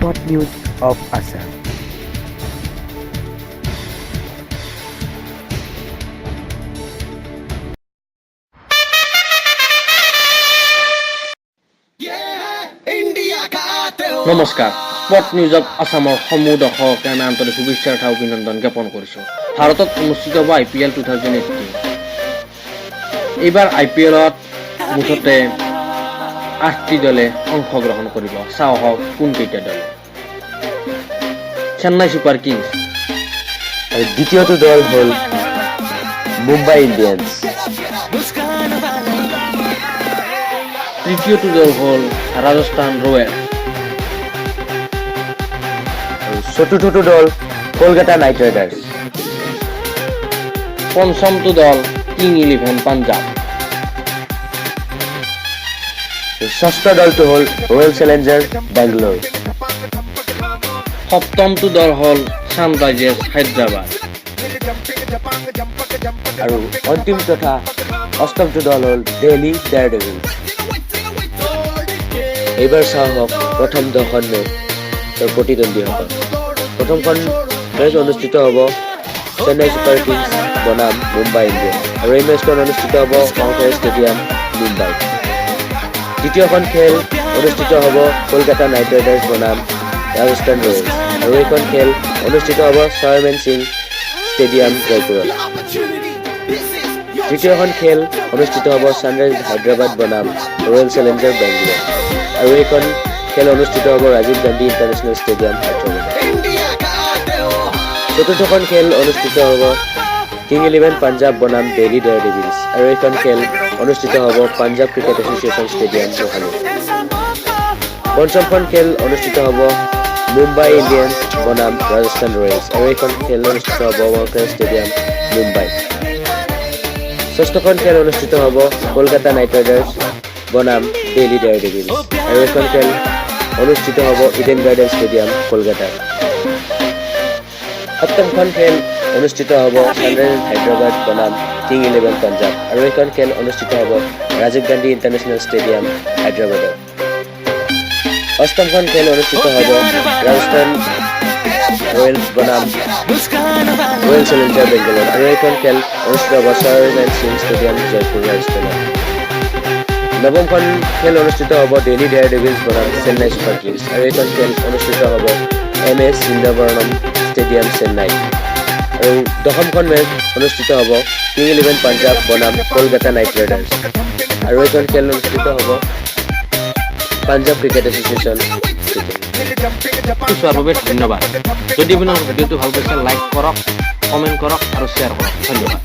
Sport News of Assam. নমস্কাৰ spot নিউজত আসামৰ সমূহ দৰ্শককে আমি আন্তৰিক শুভেচ্ছা তথা অভিনন্দন জ্ঞাপন কৰিছোঁ। ভাৰতত অনুষ্ঠিত হ'ব IPL 2018। এইবাৰ IPLত মুঠতে 8টি দলে অংশগ্ৰহণ কৰিব। চাওঁ হওক কোনকেইটা দল। চেন্নাই ছুপাৰ কিংছ, আৰু দ্বিতীয়টো দল হ'ল মুম্বাই ইণ্ডিয়ানছ, তৃতীয়টো দল হ'ল ৰাজস্থান ৰয়েলছ, আৰু চতুৰ্থটো দল কলকাতা নাইট ৰাইডাৰ্ছ, পঞ্চমটো দল কিং 11 পাঞ্জাব, আৰু ষষ্ঠ দলটো হ'ল ৰয়েল চেলেঞ্জাৰ বেংগালোৰ, সপ্তমটো দল হ'ল ছানৰাইজাৰ্ছ হায়দৰাবাদ, আৰু অন্তিম তথা অষ্টমটো দল হ'ল দিল্লী ডেয়াৰডেভিলছ। এইবাৰ চাওঁ হওক প্ৰথম 10খন মেচ প্ৰতিদ্বন্দ্বীসকল। প্ৰথমখন মেচ অনুষ্ঠিত হ'ব চেন্নাই ছুপাৰ কিংছ বনাম মুম্বাই ইণ্ডিয়ানছ, আৰু এই মেচখন অনুষ্ঠিত হ'ব ৱাংখেড়ে ষ্টেডিয়াম মুম্বাইত। দ্বিতীয়খন খেল অনুষ্ঠিত হ'ব কলকাতা নাইট ৰাইডাৰ্ছ বনাম ৰাজস্থান ৰয়েলছ, আৰু এইখন খেল অনুষ্ঠিত হ'ব চয়মেন সিং ষ্টেডিয়াম জয়পুৰত। তৃতীয়খন খেল অনুষ্ঠিত হ'ব ছানৰাইজাৰ্ছ হায়দৰাবাদ বনাম ৰয়েল চেলেঞ্জাৰ বেংগালোৰ, আৰু এইখন খেল অনুষ্ঠিত হ'ব ৰাজীৱ গান্ধী ইণ্টাৰনেশ্যনেল ষ্টেডিয়াম হায়দৰাবাদ। চতুৰ্থখন খেল অনুষ্ঠিত হ'ব কিং 11 পাঞ্জাব বনাম দিল্লী ডেয়াৰডেভিলছ, আৰু এইখন খেল অনুষ্ঠিত হ'ব Punjab cricket association stadium Mohali. পঞ্চমখন খেল অনুষ্ঠিত হ'ব মুম্বাই ইণ্ডিয়ানছ বনাম ৰাজস্থান ৰয়েলছ, আৰু এইখন খেল অনুষ্ঠিত হ'ব ৱাংখেড়ে ষ্টেডিয়াম মুম্বাই। ষষ্ঠখন খেল অনুষ্ঠিত হ'ব কলকাতা নাইট ৰাইডাৰ্ছ বনাম দিল্লী ডেয়াৰডেভিলছ, আৰু এইখন খেল অনুষ্ঠিত হ'ব ইডেন গাৰ্ডেন ষ্টেডিয়াম কলকাতাত। সপ্তমখন খেল অনুষ্ঠিত হ'ব ছানৰাইজাৰ্ছ হায়দৰাবাদ বনাম কিং 11 পাঞ্জাব, আৰু এইখন খেল অনুষ্ঠিত হ'ব ৰাজীৱ গান্ধী ইণ্টাৰনেশ্যনেল ষ্টেডিয়াম হায়দৰাবাদত। অষ্টমখন খেল অনুষ্ঠিত হ'ব ৰাজস্থান ৰয়েলছ বনাম ৰয়েল চেলেঞ্জাৰ বেংগালোৰ, আৰু এইখন খেল অনুষ্ঠিত হ'ব চয়মেন সিং ষ্টেডিয়াম জয়পুৰ ৰাজস্থানত। নৱমখন খেল অনুষ্ঠিত হ'ব দিল্লী ডেয়াৰডেভিলছ বনাম চেন্নাই ছুপাৰ কিংছ, আৰু এইখন খেল অনুষ্ঠিত হ'ব MS চিদাম্বৰম ষ্টেডিয়াম চেন্নাই। আৰু 10মখন মেচ অনুষ্ঠিত হ'ব কিং 11 পাঞ্জাব বনাম কলকাতা নাইট ৰাইডাৰ্ছ, আৰু এইখন খেল অনুষ্ঠিত হ'ব পাঞ্জাব ক্ৰিকেট এছ'চিয়েশ্যন চোৱাৰ বাবে ধন্যবাদ। যদি আপোনাৰ ভিডিঅ'টো ভাল পাইছে লাইক কৰক, কমেণ্ট কৰক আৰু শ্বেয়াৰ কৰক। ধন্যবাদ।